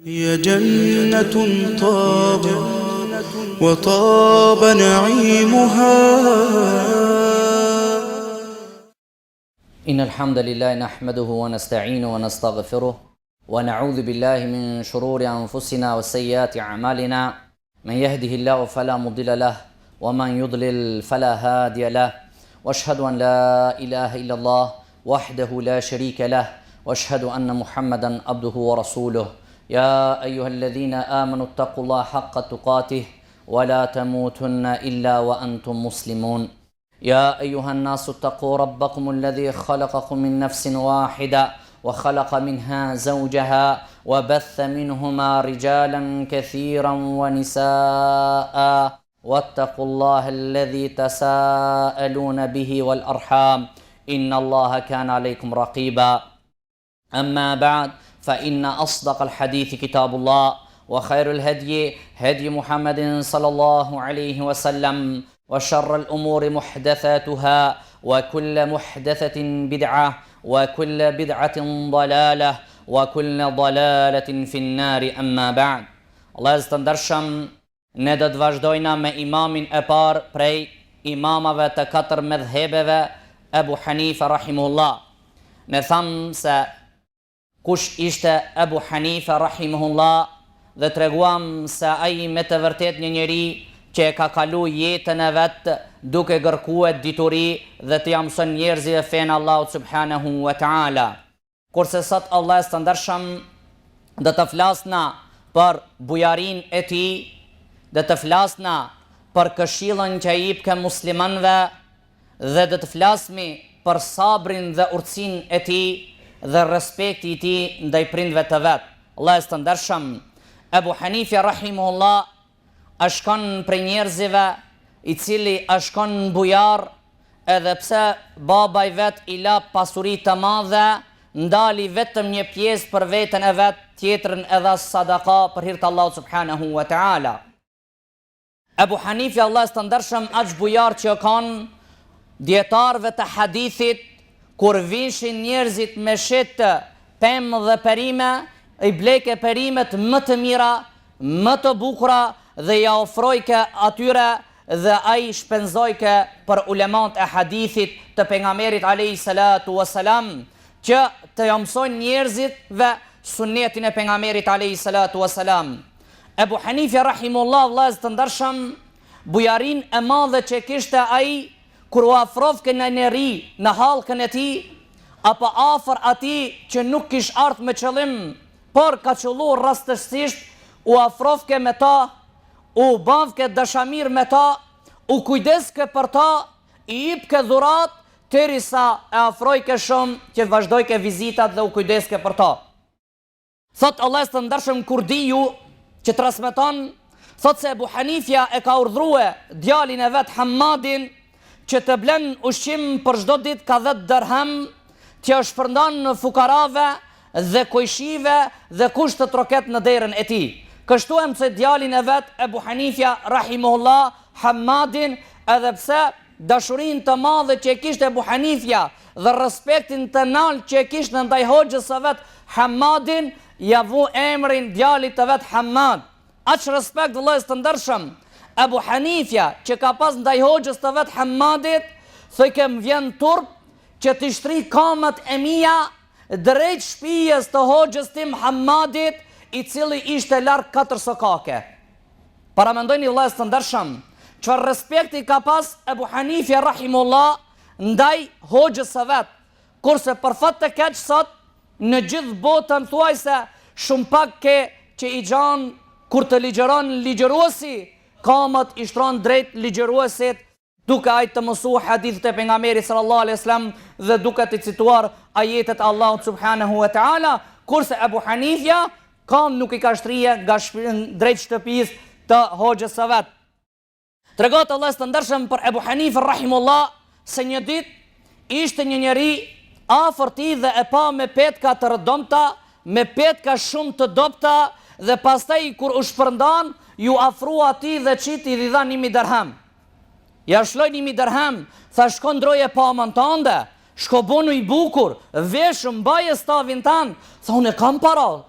هي جنة طابت وطاب نعيمها. إن الحمد لله نحمده ونستعينه ونستغفره ونعوذ بالله من شرور أنفسنا وسيئات أعمالنا من يهده الله فلا مضل له ومن يضلل فلا هادي له وأشهد أن لا إله إلا الله وحده لا شريك له وأشهد أن محمدا عبده ورسوله يا أيها الذين آمنوا اتقوا الله حق تقاته ولا تموتن إلا وأنتم مسلمون يا أيها الناس اتقوا ربكم الذي خلقكم من نفس واحدة وخلق منها زوجها وبث منهما رجالا كثيرا ونساء واتقوا الله الذي تساءلون به والأرحام إن الله كان عليكم رقيبا. أما بعد فإن أصدق الحديث كتاب الله وخير الهدي هدي محمد صلى الله عليه وسلم وشر الأمور محدثاتها وكل محدثة بدعة وكل بدعة ضلالة وكل ضلالة في النار. أما بعد. Allah e zëtëndërshëm, ne do të vazhdojna me imamin e parë prej imamave të katër medhhebeve, Ebu Hanife rahimahullah. Ne thamë se kush ishte Ebu Hanife rahimahullah dhe treguam se ai me të vërtet një njeri që e ka kalu jetën e vetë duke gërkuet dituri dhe të jamëson njerëzve fenë Allahu subhanahu wa ta'ala. Kurse sot Allah e stëndërshëm dhe të flasna për bujarin e ti, dhe të flasna për këshillën që i jep muslimanëve dhe dhe të flasmi për sabrin dhe urtësinë e ti dhe respekti i ti ndaj prindve të vetë. Allah e stëndërshëm, Ebu Hanife rahimahullah është kanë për njerëzive i cili është kanë bujar, edhe pse baba i vetë i la pasuri të madhe, ndali vetëm një pjesë për vetën e vetë, tjetrën edhe sadaka për hir të Allahu subhanahu wa ta'ala. Ebu Hanife, Allah së të ndërshëm, aq bujar që kanë djetarëve të hadithit, kur vishin njerëzit me shetë pemë dhe perime, i bleke perimet më të mira, më të bukura, dhe ja ofrojke atyre dhe ai shpenzojke për ulemat e hadithit të pejgamberit alayhi salatu wassalam, që të jamsojnë njerëzitve sunnetin e pejgamberit alayhi salatu wassalam. Ebu Hanife rahimullah, Allah të ndërshëm, bujarin e madhe që kishte ai kur u afrovke në njeri në halkën e ti, apo afër ati që nuk kish ardhur me qëllim, por ka qëllu rastësisht, u afrovke me ta, u bavke dashamir me ta, u kujdeske për ta, i jipke dhurat, derisa e afrojke shumë që vazhdojke vizitat dhe u kujdeske për ta. Thot Allah të ndërshëm kur di ju që transmeton, thot se Ebu Hanifja e ka urdhrue djalin e vet Hammadin që të blen ushqim për çdo ditë ka 10 dirham, që shpërndan në fukarave dhe kojshive dhe kush të troket në derën e tij. Kështu e mësoi djalin e vet Ebu Hanifja rahimahullah Hammadin, edhe pse dashurinë të madhe që e kishte Ebu Hanifja dhe respektin të nalt që e kishte ndaj hoxhës së vet Hammadin, ja vu emrin djalit të vet Hammad. Aq respekt vëllezër të ndershëm, Ebu Hanifja që ka pas ndaj hoxhës të vet Hammadit, thoj ke më vjen turp që t'i shtri kamët e mia drejt shtëpisë të hoxhës tim Hammadit, i cili ishte larg 4 sokake. Para mendojni vëllezër të ndershëm, çfarë respekti ka pas Ebu Hanife rahimullah ndaj hoxhës së vet, kurse për fat të keq sot në gjithë botën thuaj se shumë pak ke që i gjan kur të ligjeron ligjëruesi, kamët i shtron drejt ligjëruesit, duke ai të mësu hadithet e pejgamberit sallallahu alaihi wasallam dhe duke të cituar ajetet e Allahut subhanahu wa taala, kurse Ebu Hanifja kam nuk i ka shtrije nga drejt shtëpisë të hoxhës së vet. Tregot Allah të ndërshëm për Ebu Hanife rahimullah se një ditë ishte një njeri afër tij dhe e pa me petka të rëdomta, me petka shumë të dobta, dhe pastaj kur u shpërndan, ju afrua atij dhe çiti i dha 1000 dirham. Ja shloj 1000 dirham, tha shko ndroje pamën tënde, shko bonu i bukur, veshëm, baje stavin tanë. Tha unë e kam para,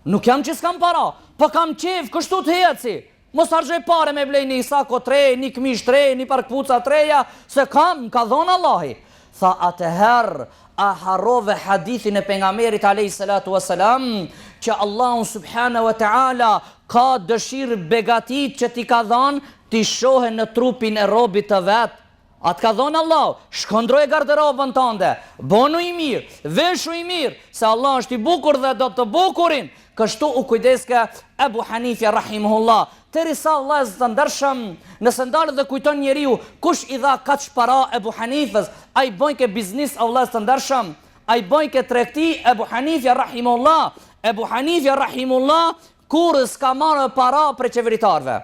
Nuk jam që s'kam para, po kam qef, kështu të heci. Mos harxoj pare me blej një sako tre, një këmish tre, një parkpuca treja, se kam, ka dhonë Allahi. Tha atëherë, a harrove hadithin e pejgamberit alayhi salatu wassalam, që Allahu subhanahu wa taala ka dëshirë begatit që ti ka dhënë, ti shohe në trupin e robit të vet. Atë ka dhënë Allah, shkondroj garderobën tënde, bonu i mirë, veshu i mirë, se Allah është i bukur dhe do të bukurin. Kështu u kujdeske Ebu Hanifja rahimahullah. Terisa Allah të ndershëm, nëse ndalë dhe kujton njeriu kush i dha kaq para Ebu Hanifës, ai bojke biznis Allah të ndershëm, ai bojke tregti Ebu Hanifja rahimahullah. Ebu Hanifja rahimahullah kur s'ka marrë para për qeveritarve.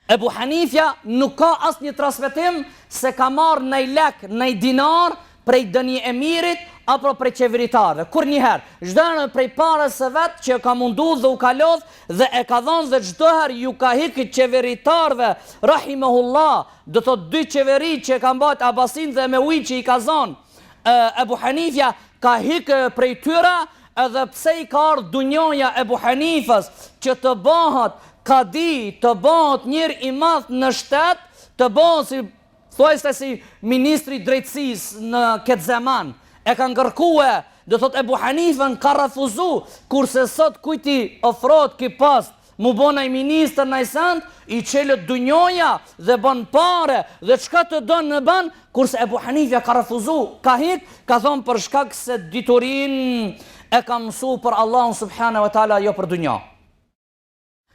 Ebu Hanifja nuk ka asë një transmetim se ka marrë nëj lek, nëj dinar prej dënje emirit apo prej qeveritarve. Kur njëherë, çdoherë prej parës së vetë që ka mundu dhe u ka lodh dhe e ka dhonë dhe çdoherë ju ka hikë qeveritarve, rahimahullah, do të dy qeveri që ka mbajt Abasin dhe Emewi që i ka zonë. Ebu Hanifja ka hikë prej tyre, edhe pse i ka ardhur dunjoja Ebu Hanifës që të bëhet kadi, të bëhet njëri i madh në shtet, të bëhet si ministri drejtësisë në këtë zaman. E ka ngërkue, do thot Ebu Hanifën ka refuzu, kurse sot kujti ofrohet ki post, mu bona i minister në isant, i qelët dunjoja dhe bën pare, dhe qka të donë në ban, kurse Ebu Hanifja ka refuzu, ka hik, ka thonë për shkak se diturin e ka mësu për Allahun subhanahu wa taala, jo për dunja.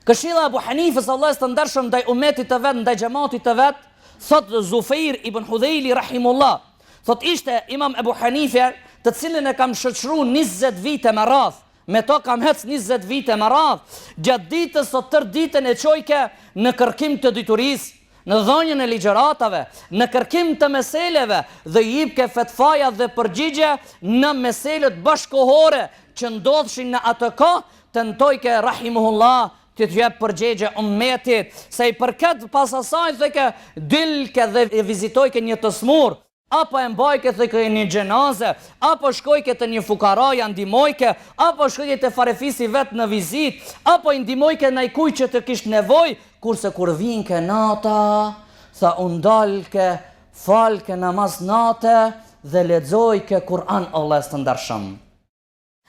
Këshilla Ebu Hanifës, Allah të ndershëm ndaj umetit të vet, ndaj xhamatit të vet, thot Zufair ibn Hudhejli rahimullah, thot ishte imam Ebu Hanifja, të cilin e kam shoqëruar 20 vite me radh, me to kam hec 20 vite me radh, gjatë ditës o tër ditën e qojke në kërkim të diturisë, në dhënien e ligjëratave, në kërkim të meseleve dhe jipke fetfaja dhe përgjigje në meselet bashkohore që ndodhshin në atë kohë, tentojke rahimuhullah të jep përgjigje ummetit, se i përket pas asaj theke dilke dhe vizitojke një të smur, apo e mbajke theke një gjenaze, apo shkojke të një fukara ja ndimojke, apo shkojke të farefisi vet në vizit, apo i ndimojke në kuj që të kisht nevoj, kurse kur vinke nata, tha undalke, falke namaz nate dhe lexojke Kur'an Allah të ndershëm.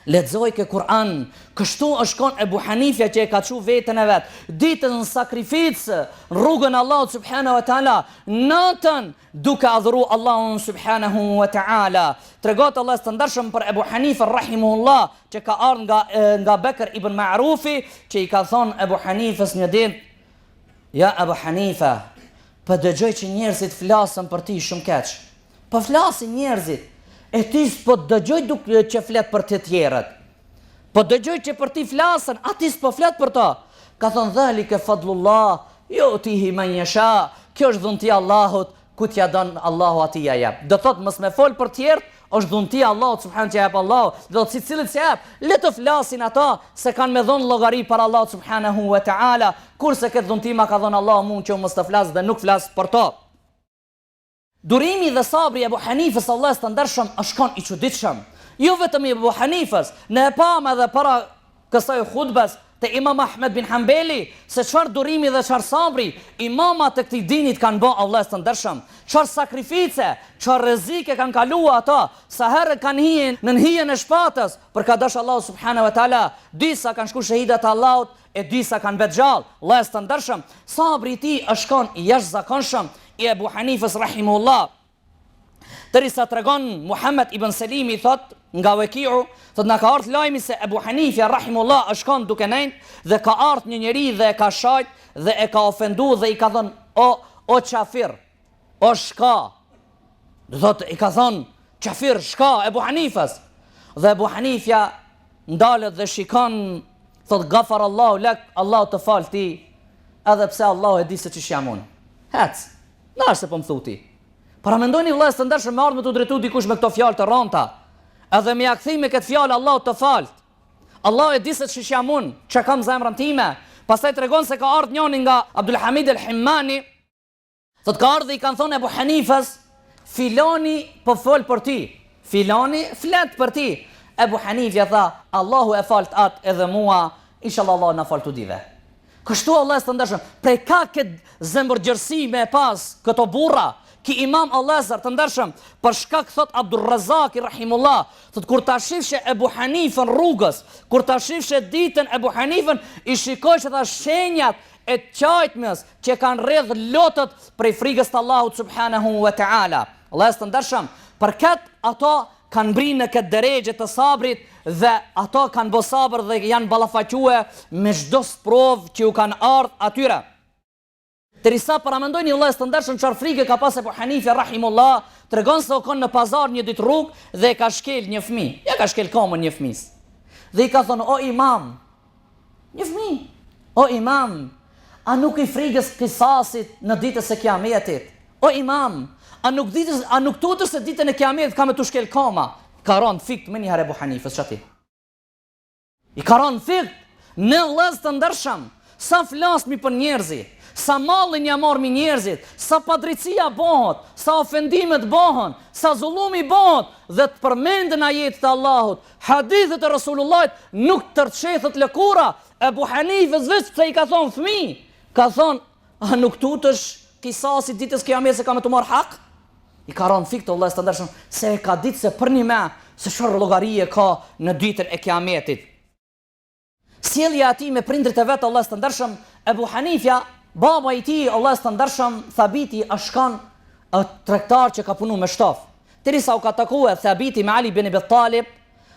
Lexojke Kur'an, kështu është kon Ebu Hanifja që e ka qu vetën e vetë, ditën në sakrificë, rrugën Allah subhanahu wa ta'ala, natën duke adhuru Allahun subhanahu wa ta'ala. Tregot Allah të ndershëm për Ebu Hanifa rahimahullah, që ka ardhur nga Bekr ibn Ma'rufi, që i ka thonë Ebu Hanifës një ditë, ja Ebu Hanifa, për dëgjoj që njerëzit flasën për ti shumë keq. Po flasin njerëzit, e ti s'po dëgjoj duke që flet për të tjerët. Po dëgjoj që për ti flasën, a ti s'po flet për ta. Ka thonë dhalike fadlullah, jo tihi men yasha, kjo është dhuntia Allahut, ku t'ja don Allahu atij ja jep. Do thot mos me fol për tjerët, është dhuntia Allahut subhanahu që jep Allahu. Do të cilët se jep, le të flasin ata se kanë me dhon llogari për Allah subhanahu wa taala, kurse këtë dhunti ma ka dhon Allahu mund që mos të flas dhe nuk flas për to. Durimi dhe sabri Ebu Hanifës Allah të ndershëm është kon i çuditshëm. Jo vetëm i Ebu Hanifës, ne e pam edhe para kësaj hutbes te Imam Ahmed bin Hanbeli, se çfarë durimi dhe çfarë sabri imamat të këtij dinit kanë bë Allah të ndershëm. Çfarë sakrifice, çfarë rrezik e kanë kaluar ata, sa herë kanë hijen në hijen e shpatës, për ka dash Allah subhanahu wa taala, disa kanë shku shahidat Allahut, e disa kanë bet gjallë. Allah të ndershëm, sabri i tij është kon i jashtëzakonshëm i Ebu Hanifës rahimullah. Tërisa tregon Muhammed ibn Selimi thot nga Waki'u, thot na ka ardhur lajmi se Ebu Hanifja rahimullah është kon duke nejt dhe ka ardhur një njeri dhe e ka shajt dhe e ka ofendu dhe i ka thënë o qafir, o shka. Do thot i ka thënë qafir, shka Ebu Hanifës. Dhe Ebu Hanifja ndalet dhe shikon, thot gafar Allahu lek, Allahu të fal ti, edhe pse Allahu e di se ç'ish jam unë. Hec. Na është se po më thuti. Para mendojni vëllezër të ndershëm me ardhmë të drejtu dikush me këto fjalë të rronta, edhe me ja kthej me këtë fjalë Allahu të falt. Allahu e di se ç'ish jam unë, çka kam zemrën time. Pastaj tregon se ka ardhur njëri nga Abdul Hamid al-Himmani, thot ka ardhur i kanë thonë Ebu Hanifës, filani po fol për ti, filani flet për ti. Ebu Hanifja tha, Allahu e falt atë edhe mua, inshallah Allah na fal të dive. Kështu Allah së të ndërshëm, prej ka këtë zemërgjërsi me pas këto burra, ki imam Allazar të ndërshëm, për shkak thot Abdurrazaki rahimullah, thot kur ta shifshe Ebu Hanifën rrugës, kur ta shifshe ditën Ebu Hanifën, i shikoj që tha shenjat e qajtmës që kanë rreth lotët prej frikës të Allahut subhanahu wa ta'ala. Allah së të ndërshëm, për këtë ato kanë brinë në këtë deregje të sabrit dhe ato kanë bo sabër dhe janë balafaque me çdo sprovë që u kanë ardhur atyre. Derisa paramendojnë Allah së të ndërshëm çfarë frike ka pas Ebu Hanifja rahimullah, tregon se u kon në pazar një ditë rrugë dhe ka shkel një fëmijë. Ja ka shkel komën një fëmijës. Dhe i ka thonë, o imam, një fëmijë, o imam, a nuk i frikës kisasit në ditës e kiametit? O imam, a nuk tutës se ditën e kiametit ka me të shkel koma? Ka ronë fikt me njëherë Ebu Hanifës qati. I ka ronë fikt në lëz të ndërshëm, sa flasmi për njerëzit, sa mallin ja marmi njerëzit, sa padricia bëhet, sa ofendimet bëhen, sa zullumi bëhet, dhe të përmendën ajetet e Allahut, hadithet e Rasulullahit, nuk tërçethet lëkura. Ebu Hanifës veç pse i ka thonë fëmijë, ka thonë, a nuk tutësh kisasit ditës kiametit se ka me të marrë hak? I ka rënë fikë të Allah së të ndërshëm, se e ka ditë se për një me, se shërë llogarie ka në ditën e kiametit. Sjellja ati me prindrit e vetë Allah së të ndërshëm, Ebu Hanifja, baba i ti Allah së të ndërshëm, Thabiti ashkan tregtar që ka punu me shtaf. Derisa u ka takue Thabiti me Ali bin Abi Talib,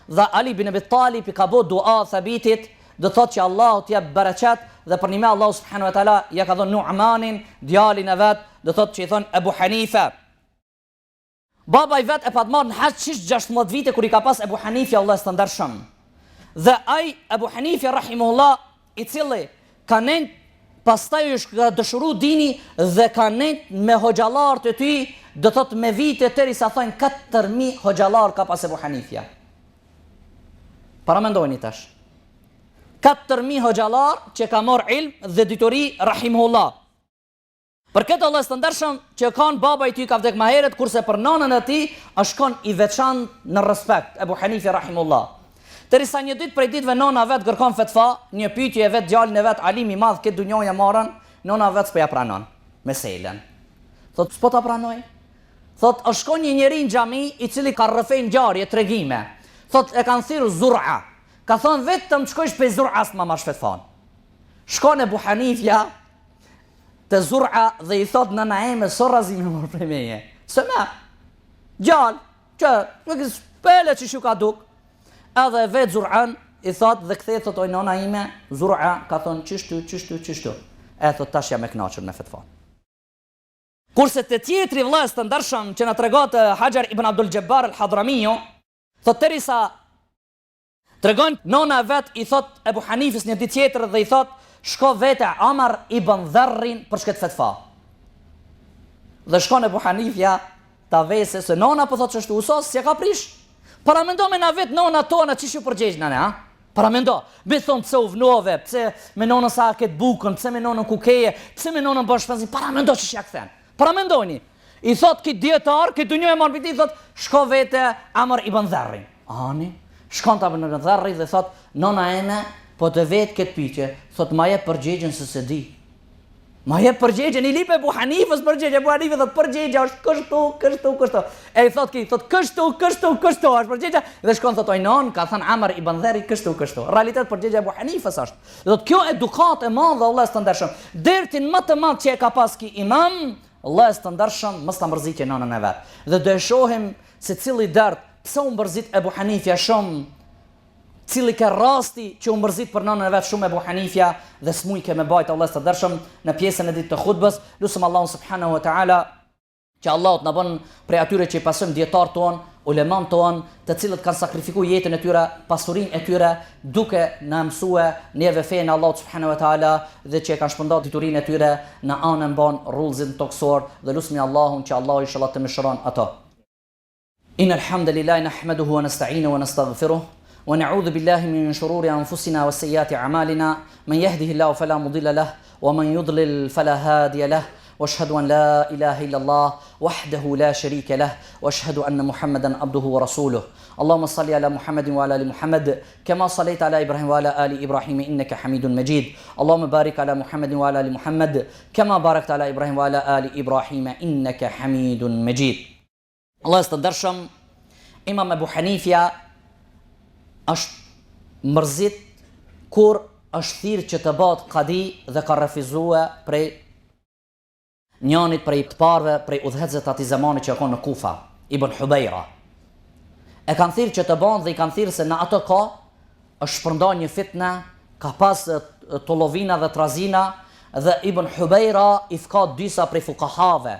dhe Ali bin Abi Talib i ka bo dua Thabitit, dhe thot që Allah t'jep bereqet, dhe për një me Allah subhanahu wa ta'ala ja ka thonë Nu'manin, djalin e vetë, dhe thot që i thonë Ebu Hanife. Baba i vetë e pat marrë në haqë 16 vite kër i ka pas Ebu Hanifja Allah së të ndërshëm. Dhe aj Ebu Hanifja rahimullah i cili ka nëjnë pastaj është ka dëshuru dini dhe ka nëjnë me hoxalar të ty, dhe thot me vite të tëri sa thonë 4.000 hoxalar ka pas Ebu Hanifja. Paramendojni tash. 4.000 hoxalar që ka marrë ilm dhe ditori rahimullah. Për këtë Allah së të ndërshëm që kanë baba i ty ka vdek ma heret, kurse për nanën e ti është kanë i veçantë në respekt, Ebu Hanifi rahimullah. Derisa një ditë prej ditëve nona vetë kërkon fetfa, një pyetje e vetë djalin e vetë alim i madh këtë dunjoja marrën, nona vetë s'po ja pranon me selen. Thot s'po ta pranoj. Thot është shkon një njeri në xhami i cili ka rrëfej ngjarje tregime. Thot e kanë thirrur Zur'a. Ka thonë vetëm të shkojsh pe Zur'as ma marrësh fetfan. Shkon Ebu Hanifja të Zur'a dhe i thot nëna eme so razi me marrë prej meje. Se me, gjallë, që pele që shu ka duk. Edhe vetë Zur'an i thot dhe kthej thot oj nona ime, Zur'a ka thonë qështu. E thot tash jam e knaqër me fetfan. Kurse të tjetri vllaz të ndershëm që na tregon Hajar ibn Abdul Jabbar al-Hadramiu, thot derisa tregon nona vet i thot Ebu Hanifës një ditë tjetër dhe i thot shko vete Amar ibn Dharrin për shket fetfa. Dhe shkon Ebu Hanifja ta vese se nona po thot çështu usos si e ka prish. Paramendo me na vet nona tona çish u përgjegjna ne, ha? Paramendo, me thon pse u vnove, pse me nonën sa ket bukën, pse me nonën kukeje, pse me nonën bash fazi. Paramendo çish ja kthen. Paramendoni. I thot ki dietar, ki dunjë e marr biti, thot shko vete Amr ibn Dharrin. Ani, shkon ta ibn Dharri dhe thot nona eme po të vet këtë pyetje, thot ma jep përgjigjen se se di. Ma jep përgjigjen i lip Ebu Hanifës përgjigje, Ebu Hanifi thot përgjigja është kështu. E i thot ki, thot kështu është përgjigja dhe shkon thot oj non, ka thënë Amr ibn Dharri kështu. Realitet përgjigja Ebu Hanifës është. Dhe thot kjo edukat e madhe Allah të ndershëm. Dertin më të madh që e ka pas ki imam, Allah të ndershëm mos ta mërzitje nënën e vet. Dhe do e shohim se cili dert pse u mërzit Ebu Hanifja shumë, cili ka rasti që u mërzit për nënën e vet shumë Ebu Hanifja dhe smujke me bajt Allah të ndershëm në pjesën e ditë të khutbës. Lutem Allahun subhanahu wa taala që Allah të na bën prej atyre që i pasojmë dietar ton, uleman ton, të cilët kanë sakrifikuar jetën e tyre, pasurinë e tyre, duke na mësue neve fenë Allah subhanahu wa taala dhe që kanë shpërndar diturinë e tyre në anën ban rrullzin toksor dhe lutemi Allahun që Allah inshallah të mëshiron ato. Innal hamdalillah nahmaduhu wa nasta'inuhu wa nastaghfiruh ونعوذ بالله من شرور أنفسنا وسيئات أعمالنا من يهده الله فلا مضل له ومن يضلل فلا هادي له واشهد ان لا اله الا الله وحده لا شريك له واشهد ان محمدا عبده ورسوله اللهم صل على محمد وعلى ال محمد كما صليت على ابراهيم وعلى ال ابراهيم انك حميد مجيد اللهم بارك على محمد وعلى ال محمد كما باركت على ابراهيم وعلى ال ابراهيم انك حميد مجيد. الله يستدرشم امام ابو حنيفة është mërzit kur është thirrë që të bëhet qadi dhe ka refuzuar prej njënit prej të parëve prej udhëhecëve të atij zamani që kanë në Kufa, Ibn Hubayra. E kanë thirrë që të bëhen dhe i kanë thirrë se në ato ka është shpërndar një fitnë, ka pas tollovina dhe trazina dhe Ibn Hubayra i fka disa prej fukahave.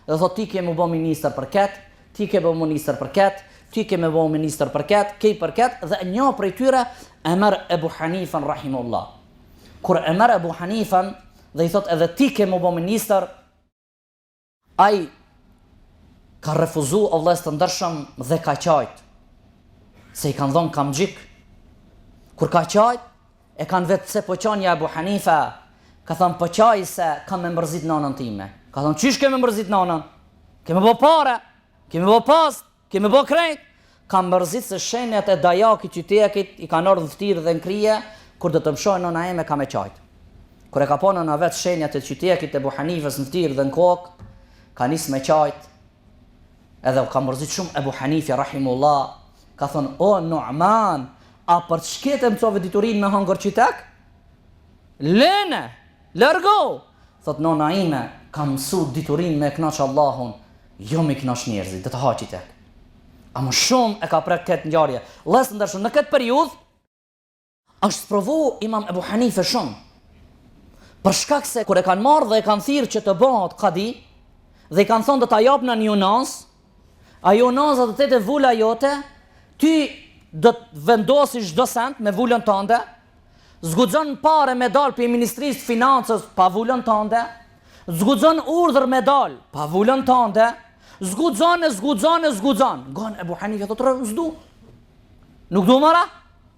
Dhe thotë ti ke më bë ministër për ket, ti ke bë ministër për ket, ti ke më bë ministër për ket, kej për ket dhe një prej tyre e merr Ebu Hanifan rahimullah. Kur e merr Ebu Hanifan dhe i thot edhe ti ke më bë ministër, ai ka refuzu o vëllezër të ndershëm dhe ka qajt. Se i kanë dhënë kamxhik. Kur ka qajt, e kanë vetë se po qanja Ebu Hanifa, ka thënë po qaj se kam me mërzit nanën time. Ka thënë çish ke me mërzit nanën? Ke me bë parë, ke me bë pas, ke me bë krejt. Ka mërzit se shenjat e dajakit qytetit i kanë ardhur ftirë dhe në krije, kur do të mshojnë nëna eme ka me qajt. Kur e ka po nëna vetë shenjat e qytetit e Ebu Hanifës në ftirë dhe në kokë, ka nis me qajt. Edhe ka mërzit shumë Ebu Hanifi rahimullah, ka thonë o Nu'man, a për çket e mësove diturin me hangër qytek? Lene, largo. Thot nona ime, ka mësu diturin me knaq Allahun, jo me knaq njerëzit, dhe të ha qytek. A më shumë e ka prek këtë ngjarje. Vëllezër ndershëm, në këtë periudhë është provu Imam Ebu Hanife shumë. Për shkak se kur e kanë marrë dhe e kanë thirrë që të bëhet qadi dhe i kanë thonë do ta japna një unaz, ajo unaza do të jetë vula jote, ti do të vendosish çdo sent me vulën tënde, zguxon parë me dal për Ministrisë të Financës pa vulën tënde, zguxon urdhër me dal pa vulën tënde, zguxon. Gon Ebu Hanife thotë s'du. Nuk du mara?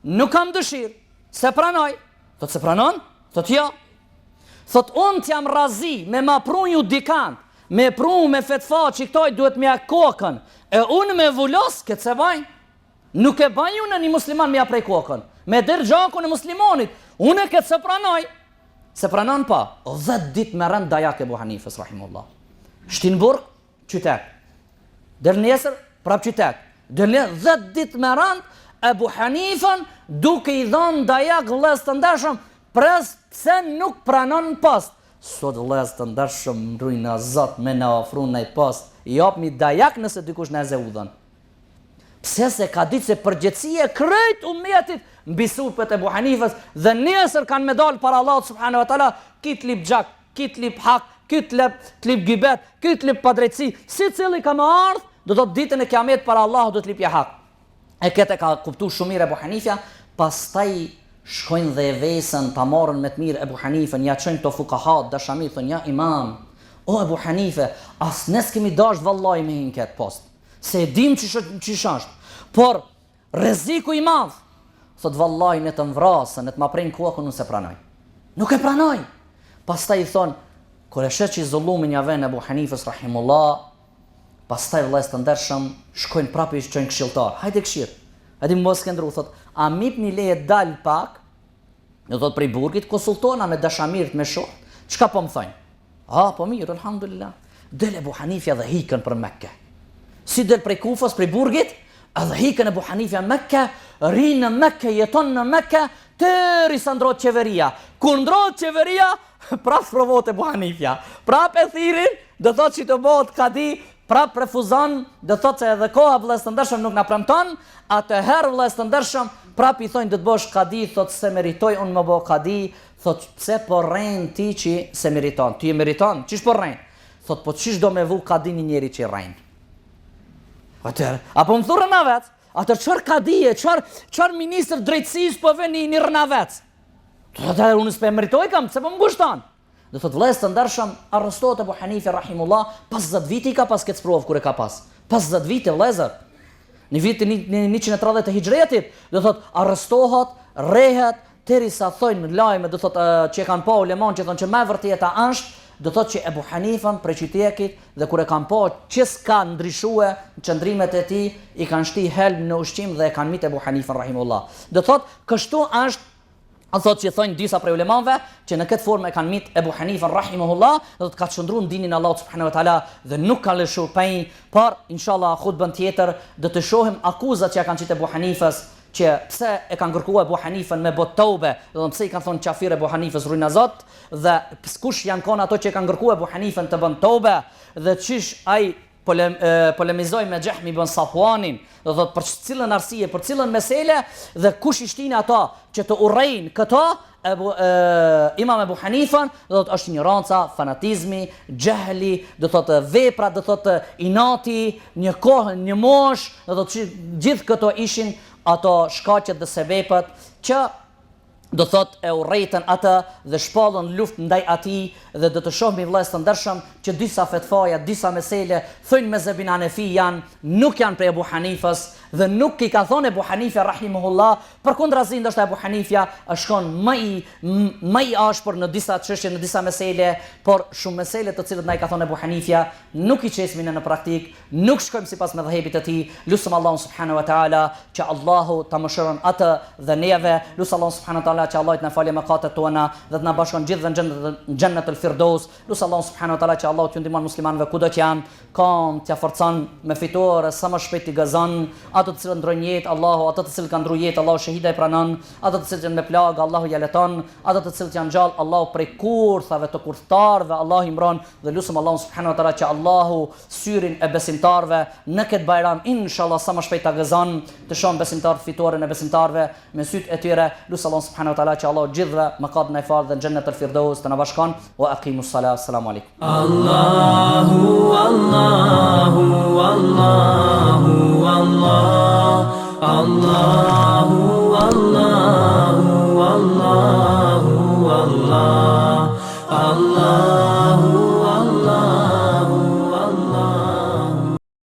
Nuk kam dëshirë. Se pranoj. Thotë se pranon? Thotë jo. Thotë unë t'jam razi me ma pru ju dikant, me pru me fetfa që këtoj duhet me kokën, e unë me vullos këtë se bajnë. Nuk e bajnë unë një musliman me ja prej kokën, me dërë gjakun e muslimonit. Unë e këtë se pranoj. Se pranon pa. 10 dit me rënd dajak Ebu Hanifës rahimullah. Shtinburg, qytet. Dër nesër, prap qytet. Dër nesër, 10 dit me rënd, Ebu Hanifën duke i dhënë dajak vëllezër të ndershëm, pse nuk pranon post. Sot vëllezër të ndershëm rujna Zot me na ofruan ai post. I japmi dajak nëse dikush na zëudhën. Pse se ka ditë se përgjithësia krejt ummetit mbi supet e Ebu Hanifës dhe nesër kanë me dalë para Allahut subhanahu wa taala, kit lip gjak, kit lip hak, kit lip gibet, kit lip padrejtësi, secili ka më ardh, do të ditën e kiamet para Allahut do të lipja hak. E këtë ka kuptuar shumë mirë Ebu Hanifja, pastaj shkojnë dhe e vesën ta marrën me të mirë Ebu Hanifën, ja çojnë to fukahat dashamit, thonë ja imam, o Ebu Hanife, as nes kemi dash vallahi me hin këtë post. Se e dim çish është, por rreziku i madh. Thot vallahi ne të mvrasën, ne të ma prejnë kokën, unë se pranoj. Nuk e pranoj. Pastaj i thon, kur e shet që i zullumin ja vën Ebu Hanifës rahimullah, pastaj vëllezër të ndershëm shkojnë prapë i çojnë këshilltar. Hajde këshill. Hajde mos këndru, thot, a mipni leje dal pak? Do thot prej burgit konsultona me dashamirët me shoh. Çka po më thonë? Ah, po mirë, alhamdulillah. Del Ebu Hanifja dhe hikën për Mekke. Si del prej Kufës, prej burgit, edhe hikën Ebu Hanifja Mekke, rinë në Mekke, jeton në Mekke, tëri sa ndrohet qeveria. Kur ndrohet qeveria, prap provohet Ebu Hanifja. Prap e thirin, do thot që të bëhet qadi, prap refuzon, do thot se edhe koha vëllezër të ndershëm nuk na premton, atëherë vëllezër të ndershëm prap i thonë do të bësh qadi, thot se meritoj unë më bëj qadi, thot pse po rren ti që se meriton. Ti e meriton, çish po rren? Thot po çish do me vu qadi një njeri që rren. Atëherë, apo më thurë në vetë, atër qërë kadije, qërë ministër drejtësisë po veni një rënavet. Atëherë unë s'pe meritoj kam, se po më gushtan. Dhe thot vëllezër të ndershëm, arrestohet Ebu Hanife rahimullah, 50 viti ka pas këtë sprovë kur e ka pas. 50 viti vëllezër. Në vitin 130 të hijretit, dhe thot arrestohet, rehet, derisa thojnë lajme, dhe thot që kanë pa uleman që thonë që më vërteta është, do thotë që Ebu Hanifën prej qytetit dhe kur e kanë po që s'ka ndryshue në qëndrimet e tij, i kanë shti helm në ushqim dhe e kanë mit Ebu Hanifën rahimullah. Do thotë kështu është. A thotë që thonë disa prej ulemave që në këtë formë e kanë mit Ebu Hanifën rahimahullah, do të ka qëndruar në dinin Allahut subhanahu wa taala dhe nuk ka lëshu penj, por inshallah khutbën tjetër do të shohim akuzat që kanë qitë Ebu Hanifës, që pse e kanë kërkuar Ebu Hanifën me bot tobe, do të thonë pse i kanë thonë qafir Ebu Hanifës ruinazot, dhe kush janë kon ato që kanë kërkuar Ebu Hanifën të bën tobe, dhe çish ai polemizoi me Jahmi ibn Safwanin, do thotë për cilën arsye, për cilën mesele dhe kush i shtin ato që të urrejnë këto Imam Ebu Hanifën, do thotë është ignoranca, fanatizmi, xehli, do thotë vepra, do thotë inati, një kohë, një mosh, do thotë gjithë këto ishin ato shkaqet dhe sebepet që do thot e urrejtën atë dhe shpallën luftë ndaj atij, dhe do të shohim vëllezër të ndershëm që disa fetfaja, disa mesele thënë me zebin Hanefi nuk janë prej Ebu Hanifës dhe nuk i ka thonë Ebu Hanifja rahimahullah, përkundrazi ndoshta Ebu Hanifja është shkon më i ashpër në disa çështje, në disa mesele, por shumë mesele të cilët na i ka thonë Ebu Hanifja nuk i çesmin në praktik, nuk shkojmë sipas mëdhëbit të tij. Lutem Allahun subhanahu wa taala që Allahu ta mëshiron atë dhe neve, lutem Allahun subhanahu wa taala që Allah të na falë mëkatet tona dhe të na bashkon gjithë në xhennetul firdaus. Lutem Allahun subhanahu wa taala që Allahu t'ju ndihmon muslimanëve kudo që janë, kam t'ia forcon me fitore sa më shpejt i gazon ato të cilët ndrojnë jetë, Allahu, ato të cilët kanë ndruar jetë, Allahu shahida i pranon, ato të cilët janë me plagë, Allahu ja leton, ato të cilët janë gjallë, Allahu prej kurthave të kurthtarëve, Allahu i mbron, dhe lutem Allahun subhanahu wa taala që Allahu syrin e besimtarëve në këtë bajram inshallah sa më shpejt ta gëzon, të shohim besimtarët fitoren e besimtarëve me sytë e tyre. Lutem Allahun subhanahu wa taala që Allahu gjithëve mëkatet e falë dhe në xhennetul firdaus të na bashkon. Wa aqimus salat. Assalamu alaikum. Allahu Allahu Allahu Allah, Allahu Allahu Allahu Allah, Allah.